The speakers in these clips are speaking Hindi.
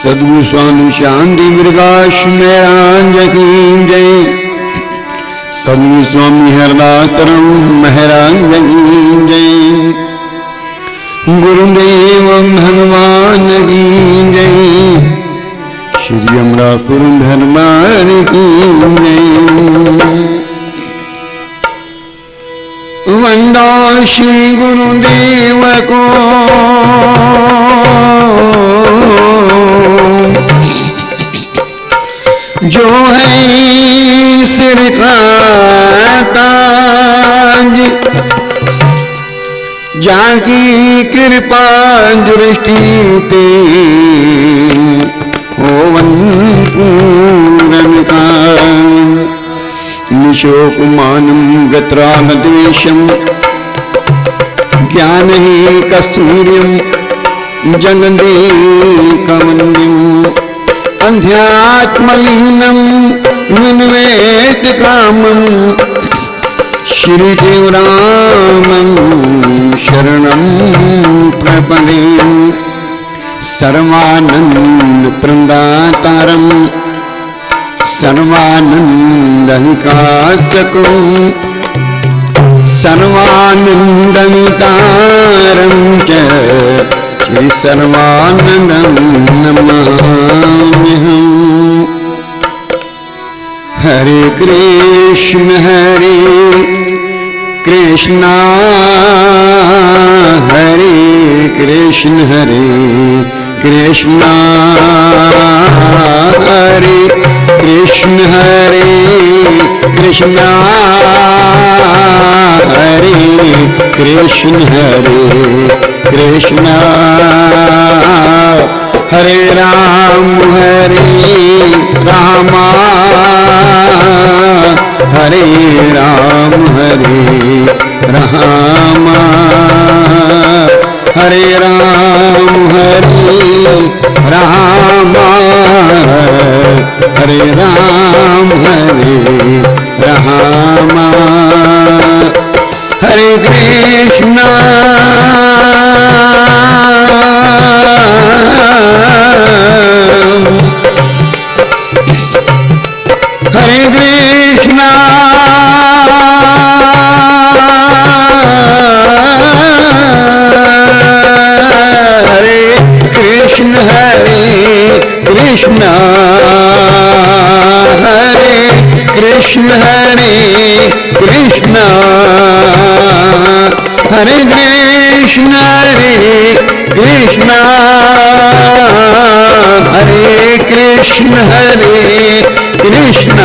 सद्गुरु स्वामी शांति मृगाश महाराज की जय। सद्गुरु स्वामी हरदासराम महाराज की जय। गुरुदेव भगवान की जय। श्री अमरापुर धर्मार की जय। वंदो श्री गुरुदेव को जो है सिर का ताज, जाकी कृपा दृष्टि ते ओवन पूरन का। निशोकुमानं गत्रामद्वेषं ज्ञान ही कस्तूर्यं जगदेकमन्यम्। अध्यात्मलीनं विन्वेत कामं श्रीदेव रामं शरणं प्रपदे। सर्वानंद प्रदातारं सर्वानंदविकासकं सर्वानंदवितारं च श्री सर्वानंदं नमाम्यहम्। हरे कृष्ण हरे कृष्ण कृष्ण हरे कृष्ण हरे कृष्ण कृष्ण हरे राम हरे राम हरे राम हरे राम हरे राम हरे राम हरे कृष्ण हरे कृष्ण हरे कृष्ण कृष्ण हरे कृष्ण कृष्ण हरे कृष्ण हरे कृष्ण कृष्ण हरे कृष्ण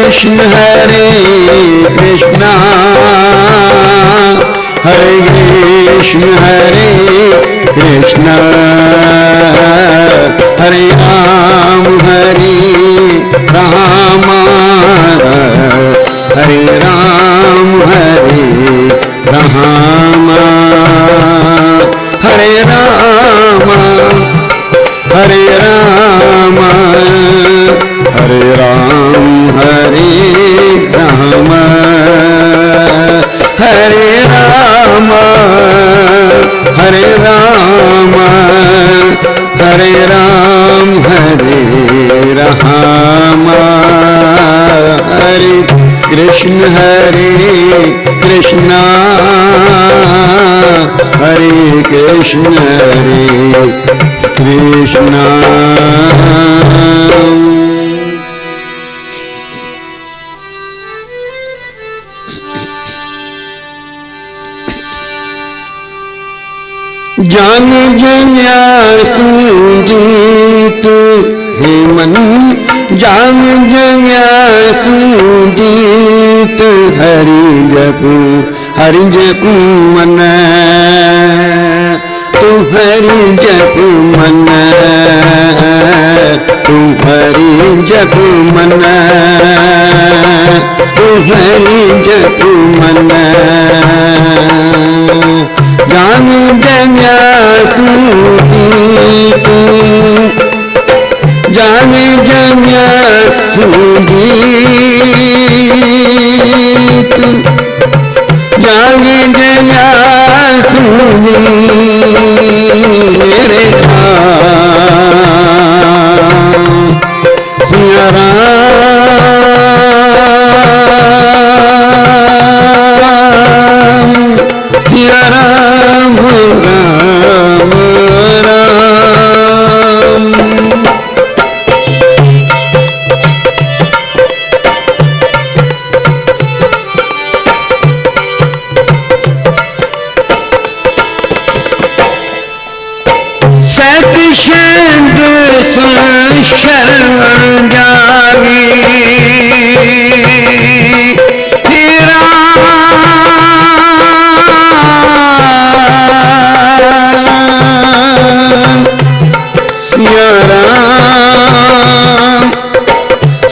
कृष्ण हरे कृष्ण कृष्ण हरे कृष्ण कृष्ण हरे राम हरे राम हरे राम हरे राम हरे राम हरे राम हरे राम हरे राम हरे राम हरे राम हरे राम हरे कृष्ण कृष्ण हरे कृष्ण कृष्ण जान जन्या सुजीत हे मन जान जन्या सुजीत हरि जप मन तू हरि जप मन तू हरि जप मन तू हरि जप मन जान जन्या सुजीत सतशंद सुन शरण जागी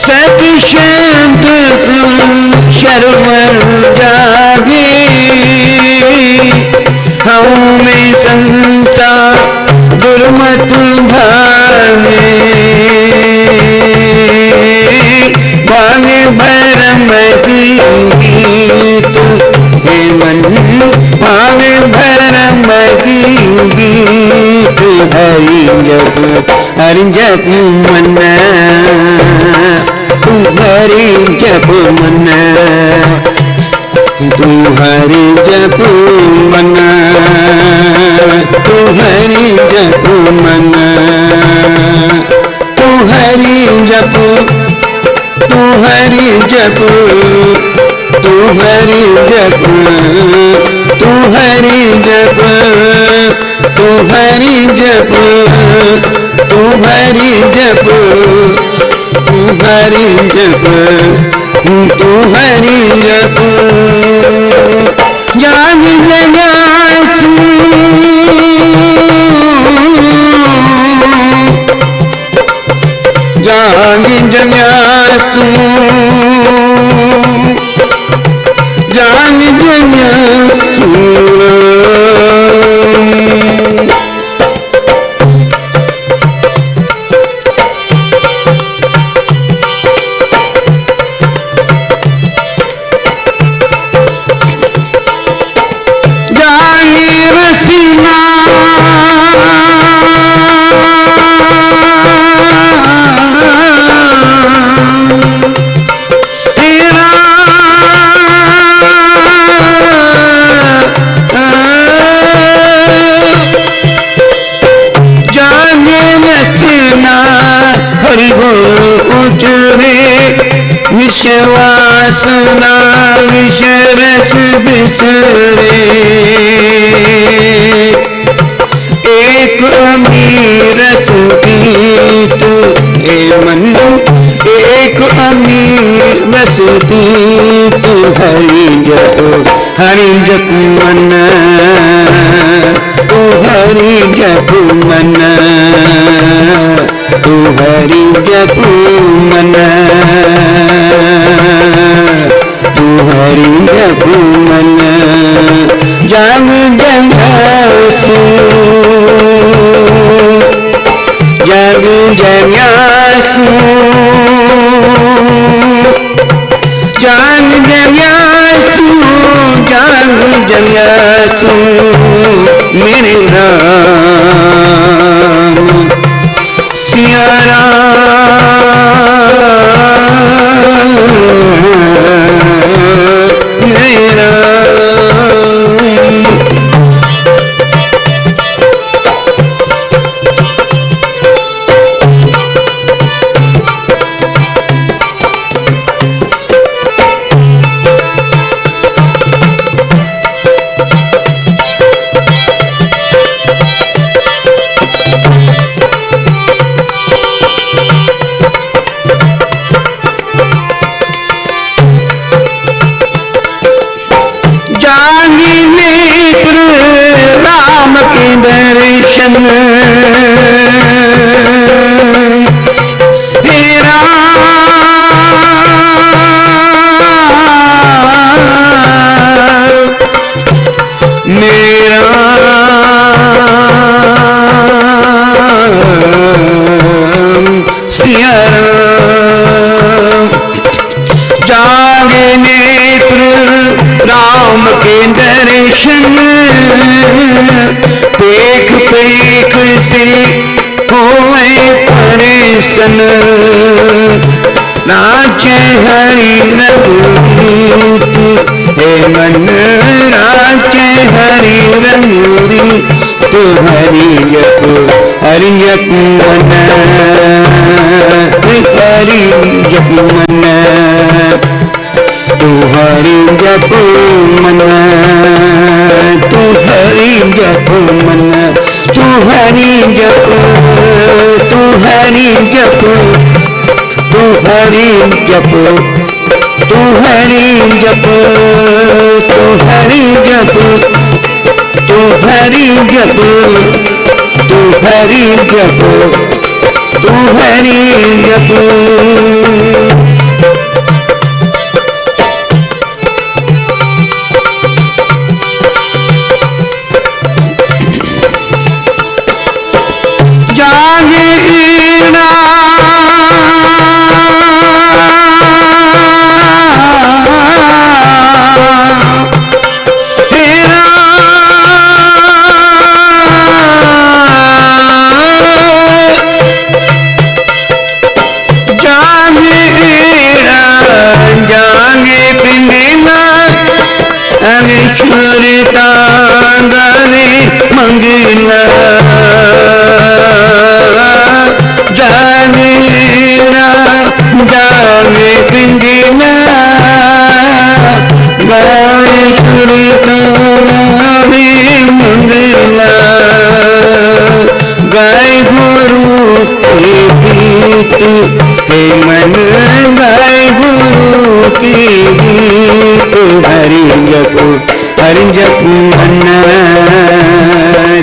सतशंद शरण जागे हमें संसार दुर्मत भावे भावे भरम गीत हे मन भावे भरम गीत हरि जप मन तू हरि जप मन तू हरि जप मन तू हरि जप मन तू हरि जप तू हरि जप तू हरि जप तू हरि जप तू हरि जप तू हरि जप तू हरि जप तू हरि जप जाग जगासु जाग जगासु जाग जगासु विश्वासना विशरस बिसरे एक अमीरत गीत हे मन एक अमीरत गीत हरि जप मन तू हरि जप मन तू हरि जप मन तू हरि जप मन जाग जगासु जाग जगासु जाग जगासु जाग जगासु मेरे राम सिया दर्शन तेरा मेरा सिया जागे नेत्र राम के दर्शन पेख पेख से होए परेशन नाचे हरि रघुरीत हे मन नाचे हरि रघुरीत तू हरि जप मन हरि जप मन तू हरि जप मन तू हरि जप मन तू हरि जप हरि जप, तू हरि जप, तू हरि जप, तू हरि जप, तू हरि जप, तू हरि जप, तू हरि जप। मंगला जानेरा जाने पिंगला गाय सुरतारे मंगला गाय गुरु के गीत हे मन गाय गुरु के गीत हरि जप मन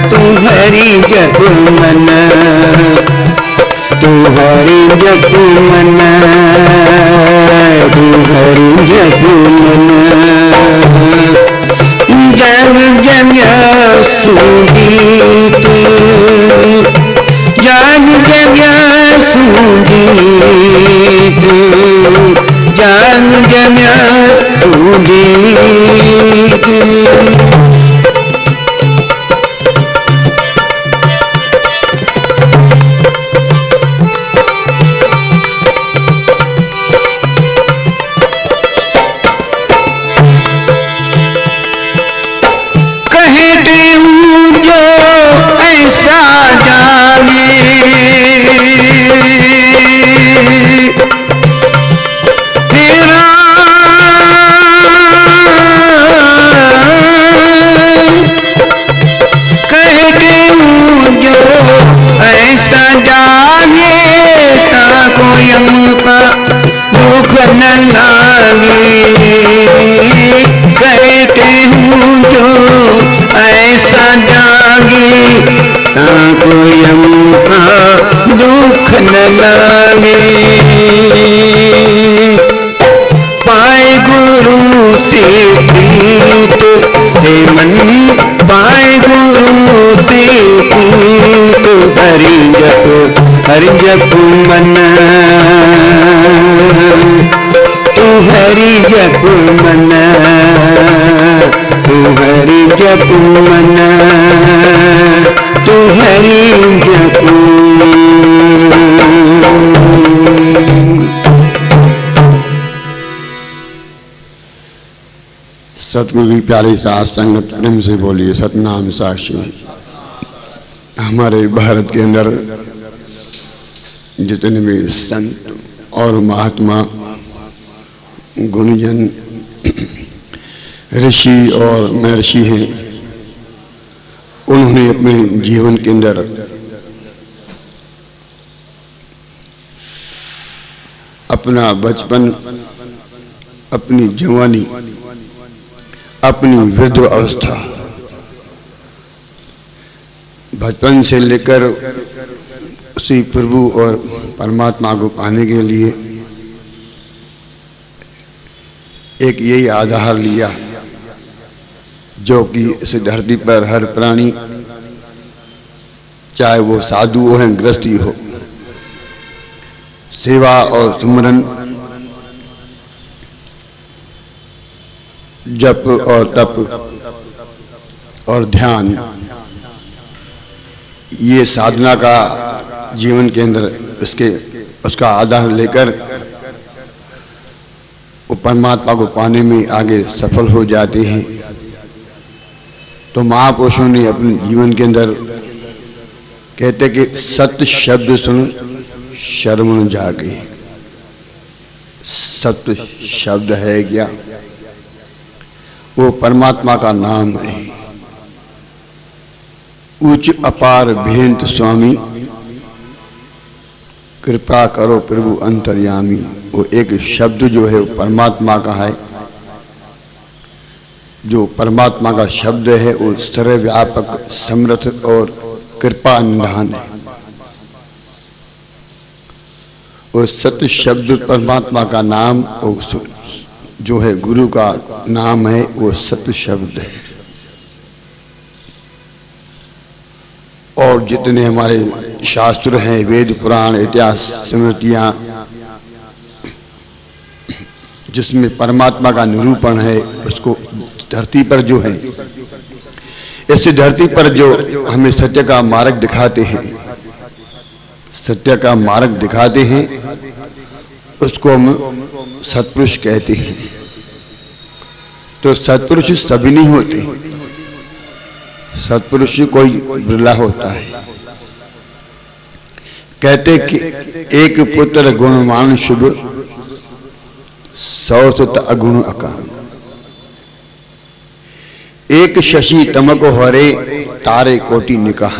तू हरि जप मन तू हरि जप मन तू हरि जप मन जग जग सुगीत जग जग सुगीत जग जग सुगीत न लागे कहते हूँ जो ऐसा जागे कोई हमका दुख न लागे पाए गुरु से प्रीत हे मन पाए गुरु से प्रीत हरि जप मन तू हरि जप मन तू हरि जप मन तू हरि जप। सतगुरु की प्यारी साथ संगत प्रेम से बोलिए सतनाम साक्षी। हमारे भारत के अंदर जितने भी संत और महात्मा गुणीजन ऋषि और महर्षि हैं, उन्होंने अपने जीवन के अंदर अपना बचपन, अपनी जवानी, अपनी वृद्ध अवस्था, बचपन से लेकर उसी प्रभु और परमात्मा को पाने के लिए एक यही आधार लिया जो कि इस धरती पर हर प्राणी, चाहे वो साधु हो या गृहस्थी हो, सेवा और सुमरन, जप और तप और ध्यान, ये साधना का जीवन के अंदर उसका आधार लेकर वो परमात्मा को पाने में आगे सफल हो जाते हैं। तो महापुरुषों ने अपने जीवन के अंदर कहते कि सत्य शब्द सुन शर्मन जागे। सत्य शब्द है क्या? वो परमात्मा का नाम है। उच्च अपार भेंट स्वामी कृपा करो प्रभु अंतर्यामी, वो एक शब्द जो है वो परमात्मा का है। जो परमात्मा का शब्द है वो सर्वव्यापक, समर्थ और कृपा निधान है। वो सत्य शब्द परमात्मा का नाम, वो जो है गुरु का नाम है, वो सत्य शब्द है। और जितने हमारे शास्त्र हैं, वेद पुराण इतिहास स्मृतियां, जिसमें परमात्मा का निरूपण है, उसको धरती पर जो है, इस धरती पर जो हमें सत्य का मार्ग दिखाते हैं, सत्य का मार्ग दिखाते हैं, उसको हम सत्पुरुष कहते हैं। तो सत्पुरुष सभी नहीं होते, सत्पुरुष कोई बिरला होता है। कहते कि एक पुत्र गुणवान शुभ, 100 सुत अगुण अकान। एक शशि तमक हरे, तारे कोटि निकाह।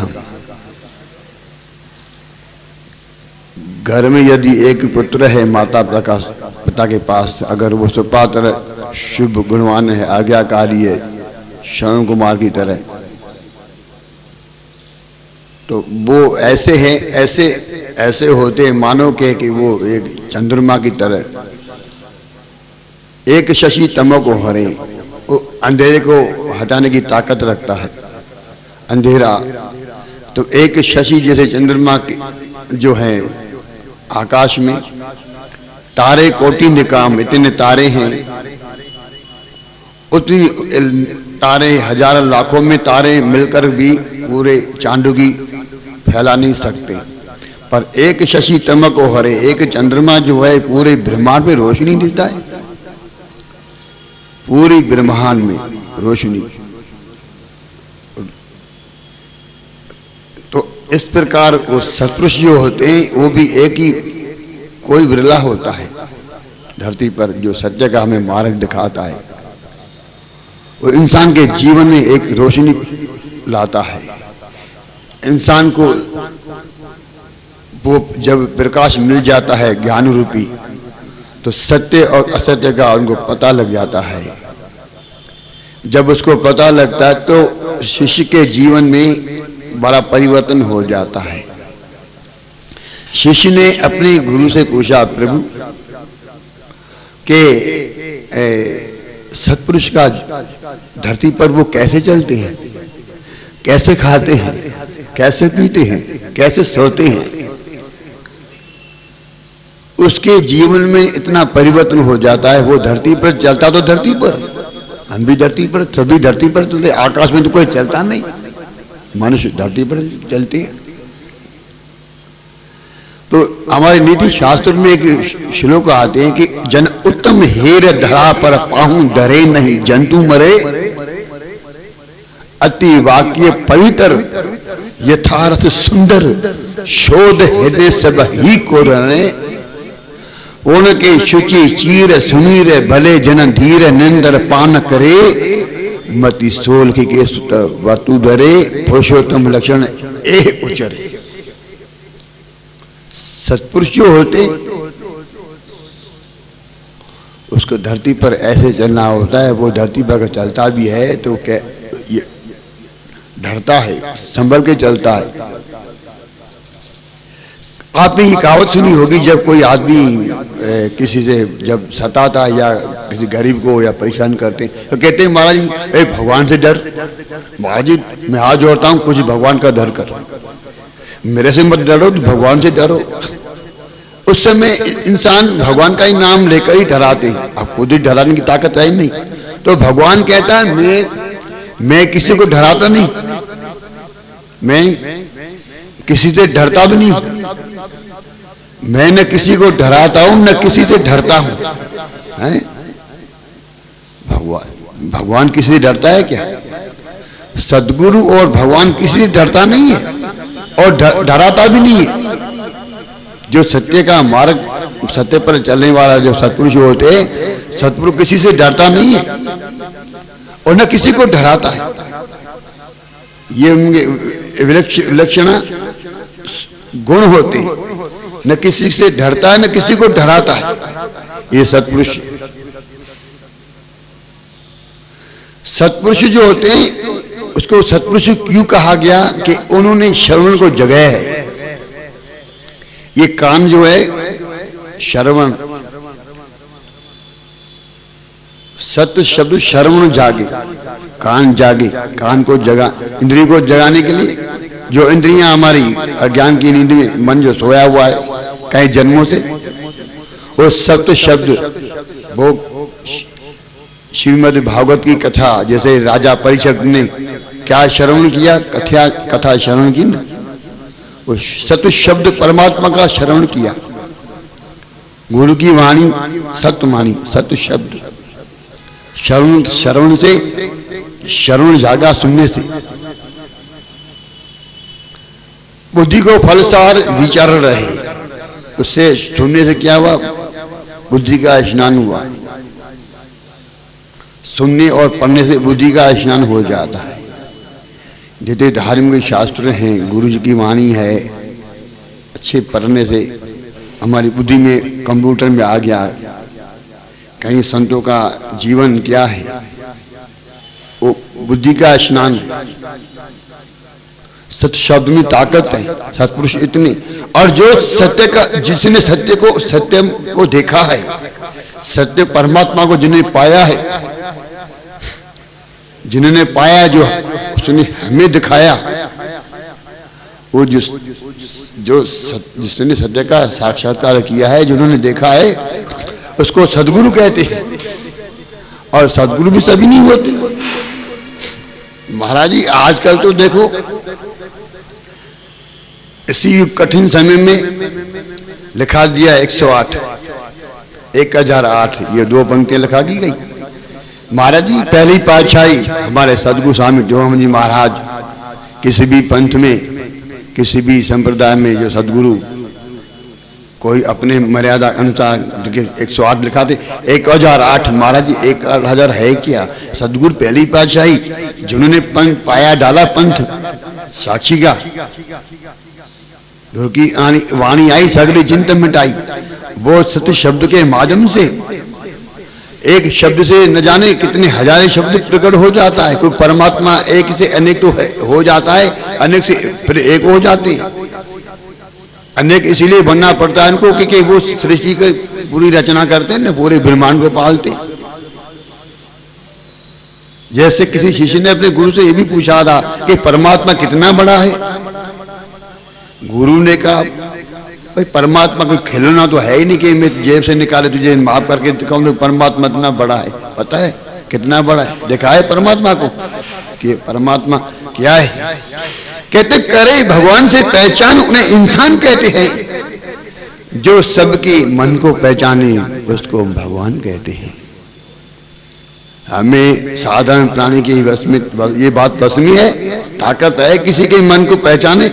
घर में यदि एक पुत्र है माता पिता के पास, अगर वो सुपात्र शुभ गुणवान है, आज्ञाकारी है, श्रवण कुमार की तरह, तो वो ऐसे हैं, ऐसे होते हैं मानो कि वो एक चंद्रमा की तरह। एक शशि तमक हरे, वो अंधेरे को हटाने की ताकत रखता है, अंधेरा। तो एक शशि जैसे चंद्रमा की जो है आकाश में, तारे कोटि निकाम, इतने तारे हैं, उतनी तारे हजारों लाखों में तारे मिलकर भी पूरे चांदोगी फैला नहीं सकते। पर एक शशि तमक हरे, एक चंद्रमा जो है पूरे ब्रह्मांड में रोशनी देता है, पूरी ब्रह्मांड में रोशनी। तो इस प्रकार वो सत्पुरुष जो होते हैं, वो भी एक ही कोई बिरला होता है धरती पर, जो सत्य का हमें मार्ग दिखाता है। वो इंसान के जीवन में एक रोशनी लाता है। इंसान को वो जब प्रकाश मिल जाता है ज्ञान रूपी, तो सत्य और असत्य का उनको पता लग जाता है। जब उसको पता लगता है तो शिष्य के जीवन में बड़ा परिवर्तन हो जाता है। शिष्य ने अपने गुरु से पूछा, प्रभु के सत्पुरुष का धरती पर वो कैसे चलते हैं, कैसे खाते हैं, कैसे पीते हैं, कैसे सोते हैं। उसके जीवन में इतना परिवर्तन हो जाता है। वो धरती पर चलता, तो धरती पर, हम भी धरती पर, सभी धरती पर चलते। आकाश में तो कोई चलता नहीं, मनुष्य धरती पर चलते हैं। तो हमारे नीति शास्त्र में एक श्लोक आते हैं कि जन उत्तम हेर धरा पर पाहूं, डरे नहीं जंतु मरे। अति वाक्य पवित्र यथार्थ सुंदर, शोध हृदय सब ही को रणे। उनके शुचि चीर सुनीर, भले जन धीर निंदर पान करे। मति सोल के सुत वतु धरे, पुरुषोत्तम लक्षण ए उचरे। सत्पुरुष जो होते, उसको धरती पर ऐसे चलना होता है। वो धरती पर अगर चलता भी है तो क्या ढरता है, संभल के चलता है। आपने ये कहावत सुनी होगी, जब कोई आदमी किसी से जब सताता या किसी गरीब को या परेशान करते तो कहते हैं, महाराज भगवान से डर। महाराज जी मैं हाथ जोड़ता हूं, कुछ भगवान का डर कर, मेरे से मत डरो, तो भगवान से डरो। उस समय इंसान भगवान का ही नाम लेकर ही डराते हैं। अब खुद ही डराने की ताकत है नहीं, तो भगवान कहता है मैं किसी को डराता नहीं, मैं किसी से डरता भी नहीं, मैं न किसी को डराता हूं न किसी से डरता हूं। भगवान किसी से डरता है क्या? सदगुरु और भगवान किसी से डरता नहीं है और डराता भी नहीं है। जो सत्य का मार्ग, सत्य पर चलने वाला जो सत्पुरुष होते हैं, सत्पुरुष किसी से डरता नहीं है और न किसी को डराता है। ये उनके विलक्षण गुण होते हैं। न किसी से डरता है न किसी को डराता है। ये सत्पुरुष। सत्पुरुष जो होते हैं उसको सत्पुरुष क्यों कहा गया कि उन्होंने श्रवण को जगाया है। ये कान जो है श्रवण, सत्य शब्द श्रवण जागे, कान जागे, कान को जगा, इंद्रिय को जगाने के लिए। जो इंद्रियां हमारी अज्ञान की नींद में मन जो सोया हुआ है कई जन्मों से, वो सत्य शब्द, वो श्रीमद् भागवत की कथा, जैसे राजा परीक्षित ने क्या श्रवण किया, कथा श्रवण की ना, वो सत्य शब्द परमात्मा का श्रवण किया। गुरु की वाणी सत्य मानी, सत्य शब्द श्रवण से, श्रवण जागा सुनने से। बुद्धि को फलसार विचार रहे, उससे सुनने से क्या हुआ, बुद्धि का स्नान हुआ। सुनने और पढ़ने से बुद्धि का स्नान हो जाता है। जितने धार्मिक शास्त्र हैं, गुरु जी की वाणी है, अच्छे पढ़ने से हमारी बुद्धि में कंप्यूटर में आ गया। कहीं संतों का जीवन क्या है, वो बुद्धि का स्नान है। सत्य शब्द में ताकत है, सत्पुरुष इतने। और जो सत्य का, जिसने सत्य को देखा है, सत्य परमात्मा को जिन्हें पाया है, जिन्होंने पाया, जो उसने हमें दिखाया, वो जिसने सत्य का साक्षात्कार किया है, जिन्होंने देखा है, उसको सद्गुरु कहते हैं। और सद्गुरु भी सभी नहीं होते महाराज जी। आजकल तो देखो, इसी कठिन समय में लिखा दिया 108, 1008, ये 2 पंक्तियां लिखा दी गई। महाराज जी पहली पातशाही हमारे सदगुरु स्वामी डोम जी महाराज, किसी भी पंथ में, किसी भी संप्रदाय में जो सदगुरु कोई अपने मर्यादा अनुसार 108 लिखा थे, 1008। महाराज जी 1000 है क्या? सदगुरु पहली पातशाही जिन्होंने पंथ पाया, डाला पंथ साक्षी का, जो की वाणी आई सगली चिंता मिटाई। वो सत्य शब्द के माध्यम से, एक शब्द से न जाने कितने हजारों शब्द प्रकट हो जाता है। कोई परमात्मा एक से अनेक तो हो जाता है, अनेक से फिर एक हो जाते हैं। अनेक इसीलिए बनना पड़ता है इनको कि वो सृष्टि की पूरी रचना करते हैं ना, पूरे ब्रह्मांड को पालते। जैसे किसी शिष्य ने अपने गुरु से ये भी पूछा था कि परमात्मा कितना बड़ा है। गुरु ने कहा, भाई परमात्मा कोई खिलौना तो है ही नहीं कि मैं जेब से निकाले तुझे माफ करके कहूं परमात्मा इतना बड़ा है। पता है कितना बड़ा है? देखा है परमात्मा को कि परमात्मा क्या है? कहते करे भगवान से पहचान उन्हें इंसान कहते हैं, जो सबके मन को पहचाने उसको भगवान कहते हैं। हमें साधारण प्राणी की वश में ये बात बस में है, ताकत है किसी के मन को पहचाने।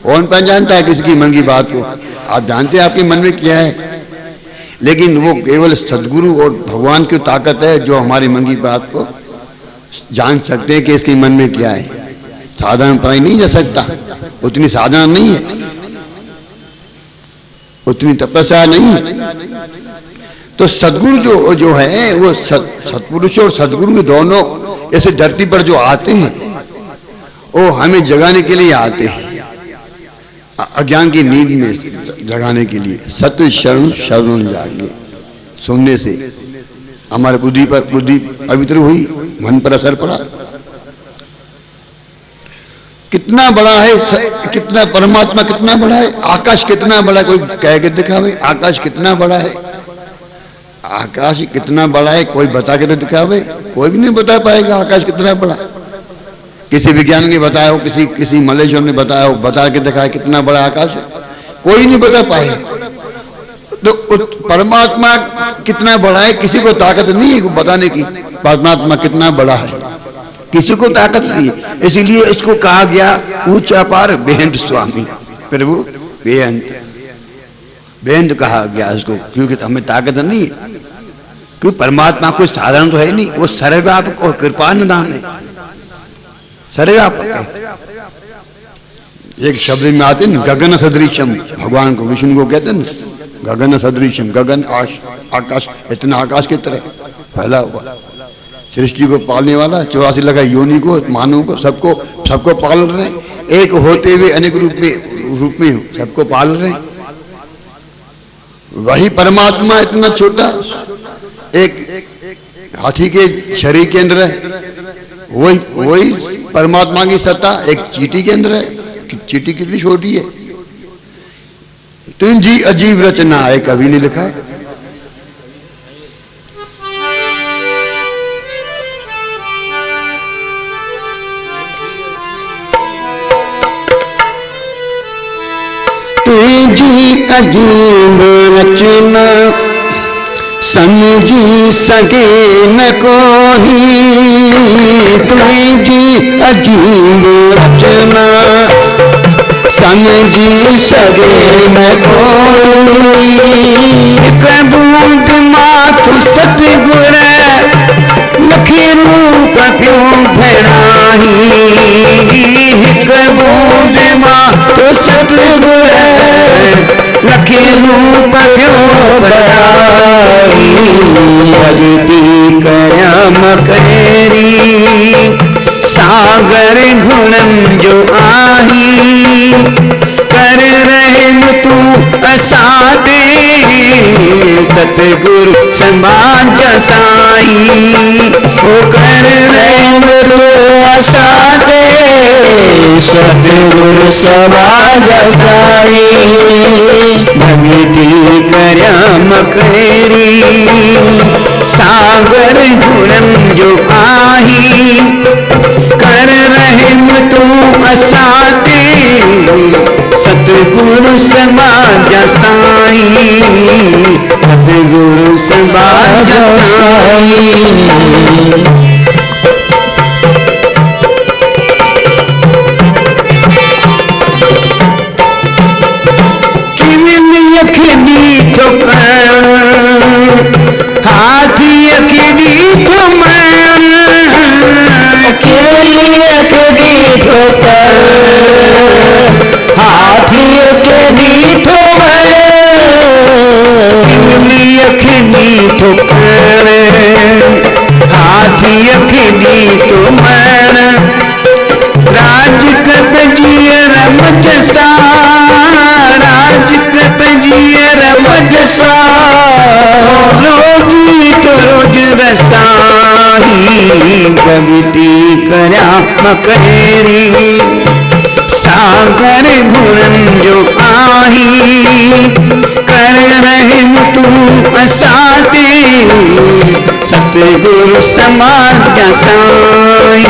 कौन पहचानता है किसी की मन की बात को? आप जानते हैं आपके मन में क्या है, लेकिन वो केवल सद्गुरु और भगवान की ताकत है जो हमारे मन की बात को जान सकते हैं कि इसके मन में क्या है। साधारण प्राणी नहीं जा सकता, उतनी साधारण नहीं है, उतनी तपस्या नहीं है। तो सद्गुरु जो है वो सत्पुरुष और सद्गुरु के दोनों ऐसे धरती पर जो आते हैं, वो हमें जगाने के लिए आते हैं, अज्ञान की नींद में जगाने के लिए। सत्य शरण जागे, सुनने से हमारे बुद्धि पवित्र हुई, मन पर असर पड़ा। कितना बड़ा है, कितना परमात्मा कितना बड़ा है, आकाश कितना बड़ा है, कोई कह के दिखावे आकाश कितना बड़ा है। आकाश कितना बड़ा है कोई बता के तो दिखावे, कोई भी नहीं बता पाएगा आकाश कितना बड़ा। किसी विज्ञान ने बताया हो, किसी मलेशिया ने बताया हो, बता के दिखाया कितना बड़ा आकाश है, कोई नहीं बता पाएगा। तो परमात्मा कितना बड़ा है किसी को ताकत नहीं है बताने की। परमात्मा कितना बड़ा है किसी को ताकत नहीं है, इसीलिए इसको कहा गया ऊंचा पार बेहंत स्वामी, प्रभु बेहंत कहा गया इसको, क्योंकि हमें ताकत नहीं है। क्योंकि परमात्मा कोई साधारण तो है नहीं, वो सर्वव्यापक और कृपा निधान है, सर्वव्यापक है। एक शब्द में आते हैं गगन सदृशम, भगवान को विष्णु को कहते हैं गगन सदृशम, गगन आकाश, इतना आकाश की तरह फैला हुआ, सृष्टि को पालने वाला, 84 लगा योनि को, मानव को, सबको पाल रहे हैं, एक होते हुए अनेक रूप में सबको पाल रहे हैं। वही परमात्मा इतना छोटा एक हाथी के शरीर के अंदर है, वही परमात्मा की सत्ता एक चींटी के अंदर है। चींटी कितनी छोटी है। तुम जी अजीब रचना है, कवि ने लिखा है। तुझी अजीब रचना समझी सके न कोई, तुझी अजीब रचना समझी सके न कोई। कबूत माथु सतगुर लखी रूप क्यों भराही, कबूत माथु सतगुर लखी रूप क्यों भराही। भगति करया मकरी सागर घुणन जो आही, कर रहे तू असाते सतगुरु समाज साई। ओ कर रहे तू असाते सतगुरु समाज साई। भगति करया मकरी सागर घुणन जो आही, कर रहे तू असाते सतगुरु समाज साई। सतगुरु समाज साई। अखड़ी ठोकर हाथी अखड़ी ठोकर, अखड़ी ठोकर हाथी अखड़ी ठोकर, अखड़ी ठोकर हाथी अखड़ी ठोकर। राज कत जियर मजसा, राज कत जियर मजसा, रोजी तो रोज रसाही। भगति करया मकरी सागर घुणन जो आही, कर रहे तू असाते सतगुरु समाज साई।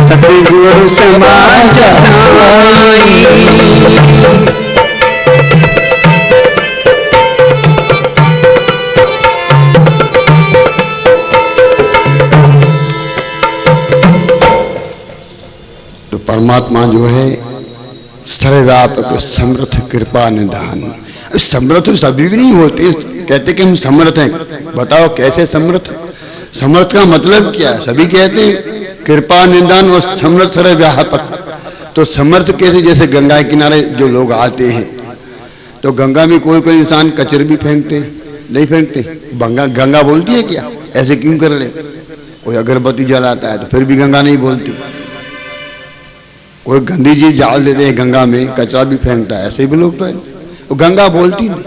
सतगुरु समाज साई। तो परमात्मा जो है सर्वव्यापक समर्थ कृपा निधान। समर्थ सभी भी नहीं होते, कहते कि हम समर्थ हैं, बताओ कैसे समर्थ। समर्थ का मतलब क्या है? सभी कहते हैं कृपा निधान और समर्थ सर्वव्यापक। तो समर्थ कैसे? जैसे गंगा के किनारे जो लोग आते हैं तो गंगा में कोई कोई इंसान कचरे भी फेंकते हैं, नहीं फेंकते? गंगा बोलती है क्या ऐसे क्यों कर रहे? कोई अगरबत्ती जलाता है तो फिर भी गंगा नहीं बोलती। कोई गंदी चीज डाल देते हैं गंगा में, कचरा भी फेंकता है, ऐसे भी लोग तो है। तो गंगा बोलती नहीं।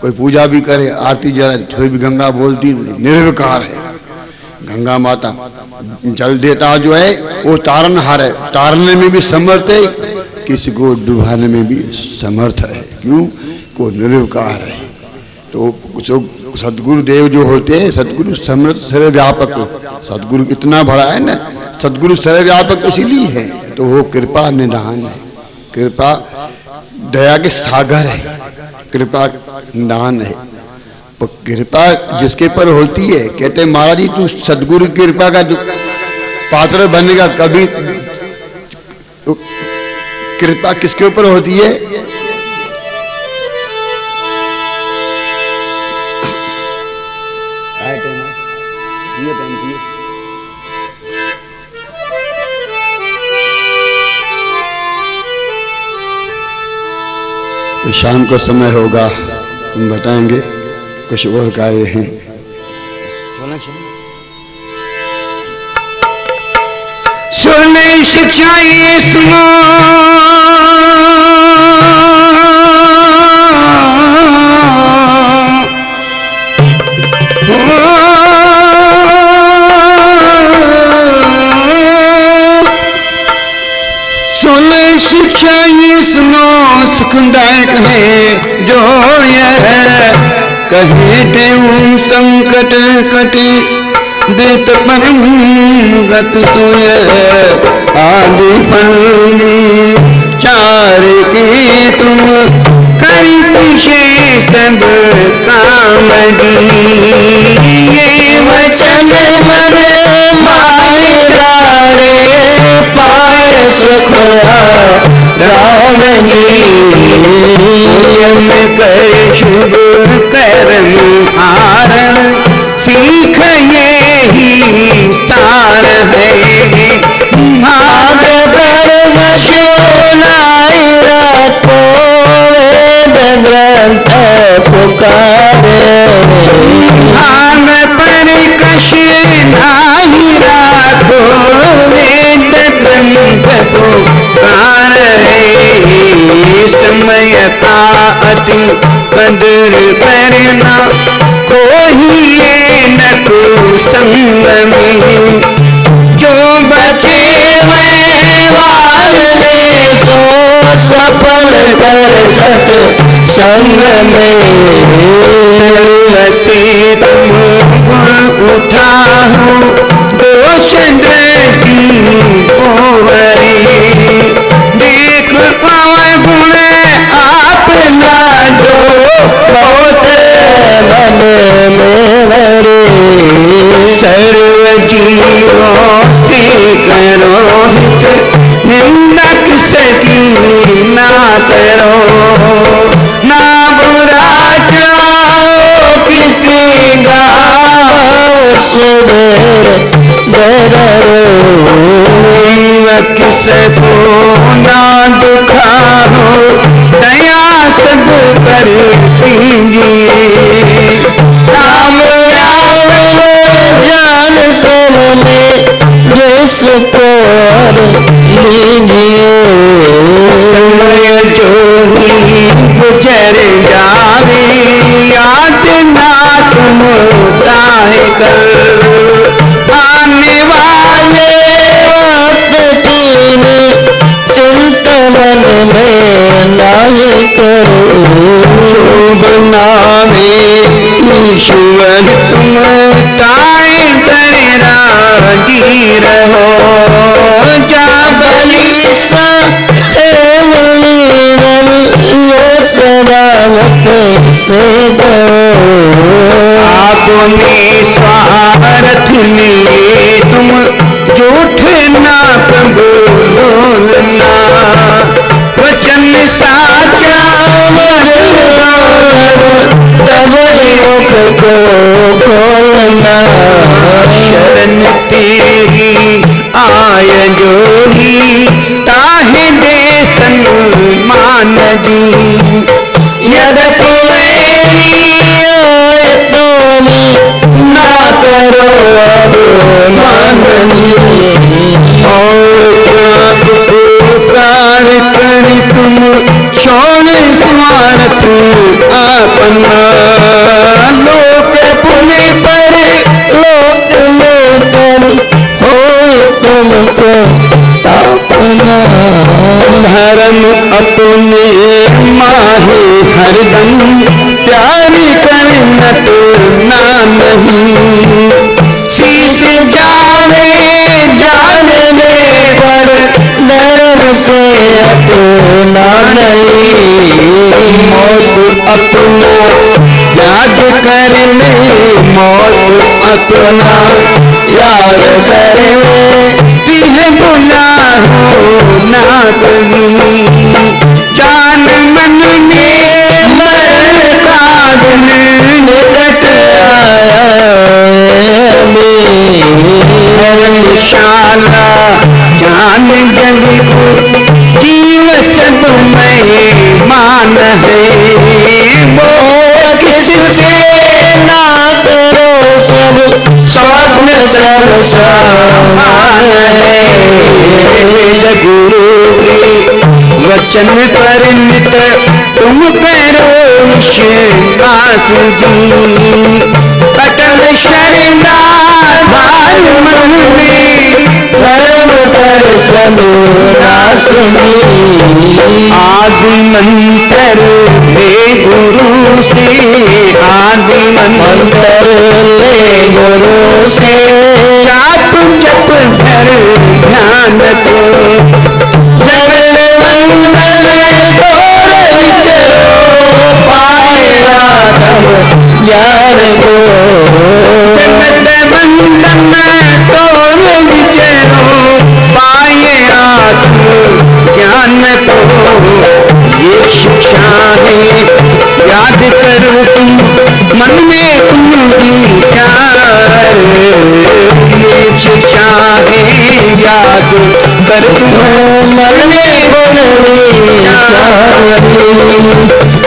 कोई पूजा भी करे, आरती जलाए फिर भी गंगा बोलती नहीं, निर्विकार है गंगा माता। जल देता जो है वो तारनहार है, तारने में भी समर्थ है, किसी को डुबाने में भी समर्थ है। क्यों? को निर्विकार है। तो सदगुरु देव जो होते हैं, सदगुरु समर्थ सर्वव्यापक, सदगुरु इतना बड़ा है ना, सदगुरु सर्वव्यापक इसीलिए है। तो वो कृपा निधान है, कृपा दया के सागर है, कृपा निधान है। तो कृपा जिसके पर होती है, कहते हैं महाराज जी तू सदगुरु की कृपा का पात्र बनेगा कभी। तो कृपा किसके ऊपर होती है? तो शाम को समय होगा, तुम बताएंगे। कुछ और कार्य हैं। सुने शिक्षा ये सुनो, सुने शिक्षा ये सुनो, सुखदायक है जो यह कहे ते संकट कटे, देत परम गत सोय आदि फली चार के तुम करी पीछे सब काम दी। ये वचन मन मायरा रे पाय सुख रावणी, कर शुभ कर्म आरण सीख यही तार है। भाग धर्म शोनाई रखो, वेद ग्रंथ पुकारे, भाग पर कश नाही राखो, वेद ग्रंथ पुकारे। समय का अति कदर करना, कोई ये न कुसंग में, जो बचे मैं वाले सो सफल कर सत संग में। से तुम गुण उठाओ, दोष दृष्टि ओवरी, देख पावे गुण आप ना जो, बहुत मन में सर्व जीवों से करो हित, निंदक सकी ना करो, ना बुरा जाओ किसी गाँव सुधर डरो, किसको ना दुखाओ, दया सब कर दीजिए। राम राम जान सब में जिसको लीजिए, समय जो ही गुजर जावे, याद ना तुम ताहे कर, आने वाले वक्त की चिंता मन में नहीं करो। शुभ नामे ईश्वर तुम ताए करे राजी रहो, जा बलिष्ठा से दो, आपने स्वार्थ लिए तुम झूठ ना बोलना, वचन साचा तब मुख को खोलना। शरण तेरी आय जो ही ताहे दे सन्मान दी, यद्यपि तुम ना करो अब मांगनी, और पुकार कर तुम छोड़ स्वार्थ अपना, लोक पुण्य पर लोक में तुम हो तुमको अपना। धर्म अपने माहे हरदम प्यारी करना तो ना नहीं, शीश जाने जानने पर धर्म से अपना नहीं। मौत अपना याद करने, मौत अपना याद करने, तिन्हें बुला हो ना कभी, जान मन में मरण का दिन निकट आया, शाला जान जग को जीव सब में मान है, सब समान है। गुरु के वचन पर नित तुम करो विश्वास जी। अटल शरणाधार मन में धर्म दर्शन रासनी। आदि मंत्र ले गुरु से, आदि मंत्र ले गुरु से। जाप जप धर ध्यान को, जगत मंगल तोर विचरो। पाए राघव ज्ञान को, जगत मंगल तोर विचरो। पाए आत्म ज्ञान को। ये शिक्षा है याद करो तुम मन में उनकी प्यार। ये शिक्षा है याद करो तुम मन में उनकी प्यार।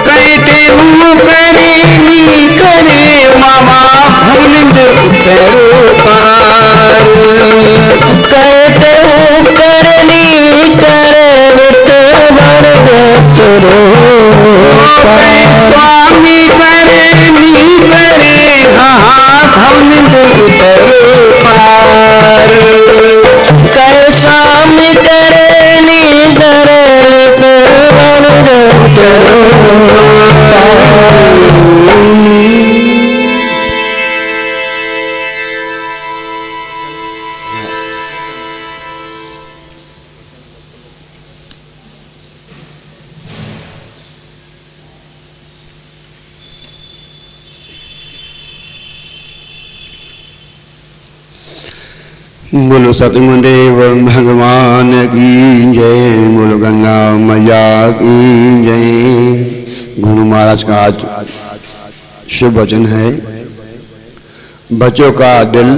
कहते हूँ करे नी करे मामा भूलिंद करो पार। कहते हूँ करनी करे स्वामी करे नी करे हाँ भवनिंद उतरो पार। कर स्वामी करे नी करे भवनिंद उतरो पार। बोलो सतगुरुदेव भगवान की जय। बोलो गंगा मैया की जय। गुरु महाराज का आज शुभ वचन है। बच्चों का दिल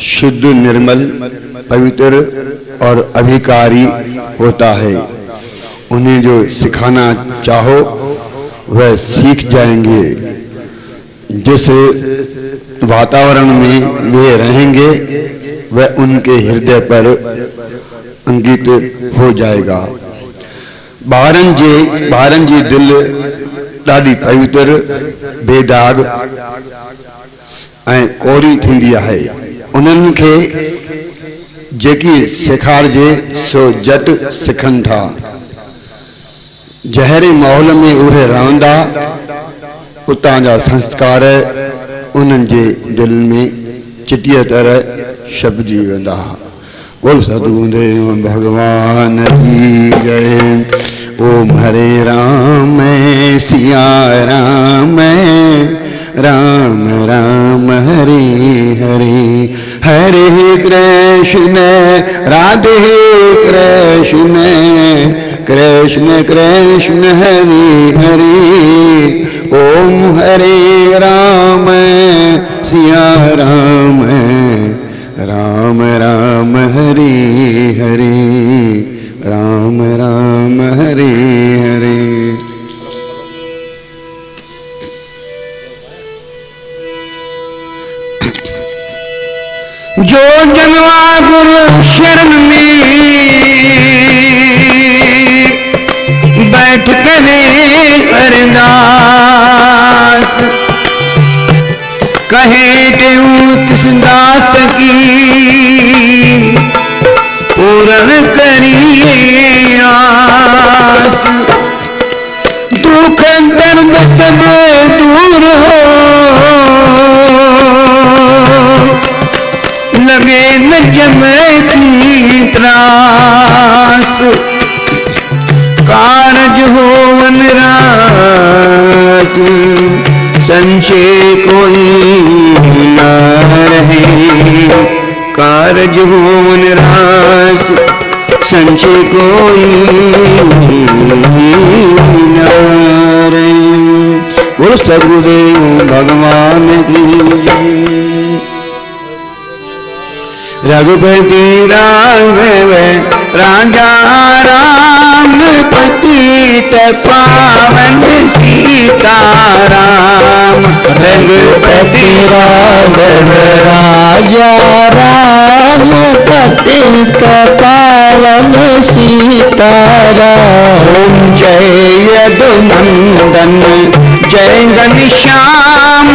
शुद्ध, निर्मल, पवित्र और अधिकारी होता है। उन्हें जो सिखाना चाहो वह सीख जाएंगे। जिस वातावरण में वे रहेंगे वह उनके हृदय पर अंकित हो जाएगा। ॿारनि जी दिल ॾाढी पवित्र, बेदाग ऐं कोरी थींदी आहे। उन्हनि खे जेकी सेखारिजे सो झटि सिखनि था। जहिड़े माहौल में उहे रहंदा उतां जा संस्कार उन्हनि जे दिल में चिटीअ तरह छपिजी वेंदा। बोल सतगुरुदेव भगवान की जय। ओम हरे राम सिया राम, राम राम हरे हरे। हरे कृष्ण राधे कृष्ण, कृष्ण कृष्ण हरे हरे। ओम हरे राम सिया राम, राम राम हरे हरे, राम राम हरे हरे। जो जनवा गुरु शरण में बैठ करे अरदास। कहे देऊ तिस दास की पूर्ण करिए आस। दुख दर्द सब दूर हो, लगे न जमे की त्रास। कारज हो वनराज, संशय कोई न रहे। कारज हो वनराज, संशय कोई न रहे। बोलो सतगुरुदेव भगवान की। रघुपति राघव राजा राम, पतित पावन सीता राम। रघुपति राघव राजा राम पतित पावन सीताराम। जय यदुनंदन जय घनश्याम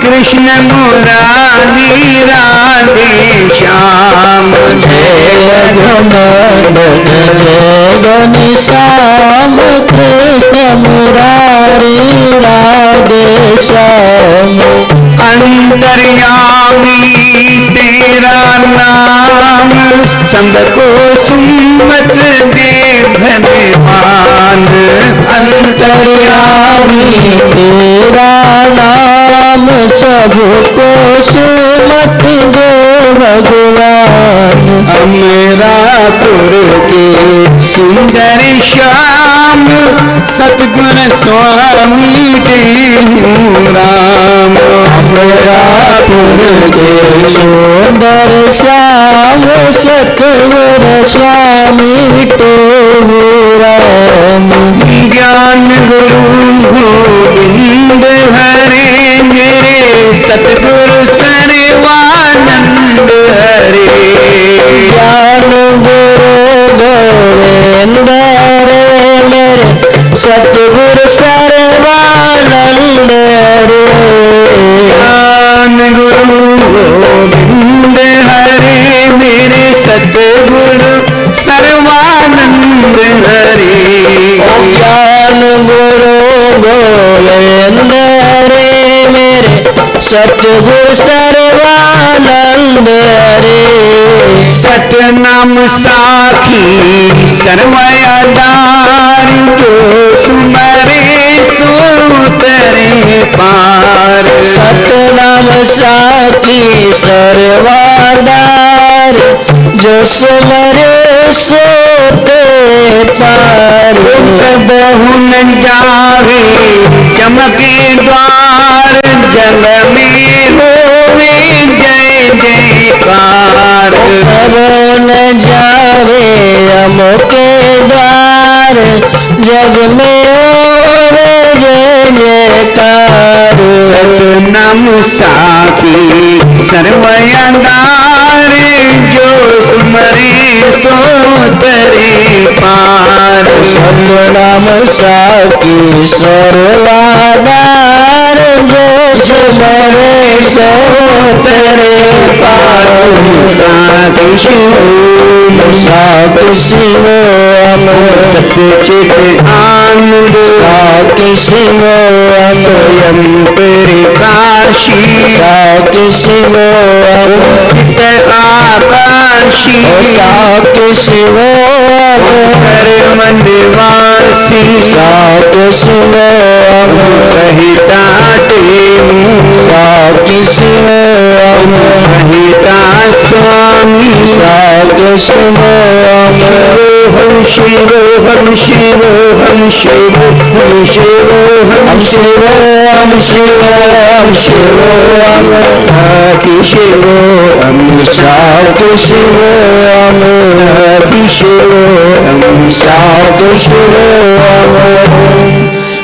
कृष्ण मुरारी राधे श्याम। जय यदुनंदन जय घनश्याम कृष्ण मुरारी राधे श्याम। अंतर्यामी तेरा नाम सबको सुमत दे भगवान। अंतर्यामी तेरा नाम सबको सुमत दे भगवान। अमरापुर के सुंदर श्याम सतगुण स्वामी देहु राम। अमरापुर के सुंदर श्याम सतगुण स्वामी देहु राम। ज्ञान गुरु गोविंद हरे मेरे सतगुरु सर्वानंद हरे। ज्ञान गुरु गोविंद हरे मेरे सतगुरु सर्वानंद हरे। ज्ञान गुरु गोविंद हरे मेरे सतगुरु सर्वानंद हरे। ज्ञान गुरु गोविंद हरे मेरे सतगुरु सर्वानंद हरे। सतनाम साखी सर्वयादार जो सुमरे सो तरे पार। सतनाम साखी सर्वयादार जो सुमरे सो तरे पार। बहु न जावे चमके द्वार जल में होवे जय जयकार। न जावे अमुके द्वार जग में होवे जय जयकार। सतनाम साखी सर्वयादार जो सुमरे सो तरे पार। सतनाम साखी सर्वयादार जो सुमरे सो तरे पार। साखी शिव अमृत चित आनंद। साखी शिव स्वयं प्रकाशी। साखी शिव अमृत आकाशी। साखी शिव कर मन निवासी। साखी शिव कहिता तेमु। साखी शिव कहिता स्वामी। साखी शिव हम शिव हम शिव हम शिव हम शिव हम शिव हम शिव हम शिव हम साखी शिव हम साखी शिव हम साखी शिव हम साखी शिव हम।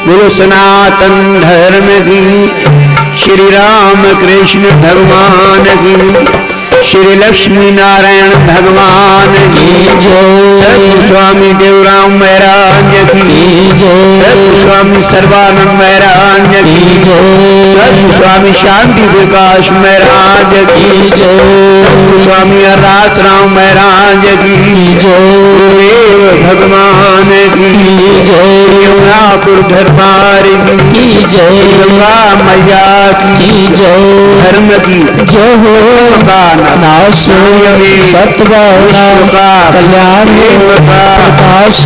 गुरु सनातन धर्म की श्री राम कृष्ण भगवान की श्री लक्ष्मी नारायण भगवान की जय। स्वामी देवराम महाराज की जय। स्वामी सर्वानंद महाराज की जय। स्वामी शांति प्रकाश महाराज की जय। स्वामी रास राम महाराज की जय। गुरुदेव भगवान की जय। यमुनापुर दरबार की जय। गंगा मैया की जय। धर्म की जय हो का नाश सत्वना कल्याण प्रकाश।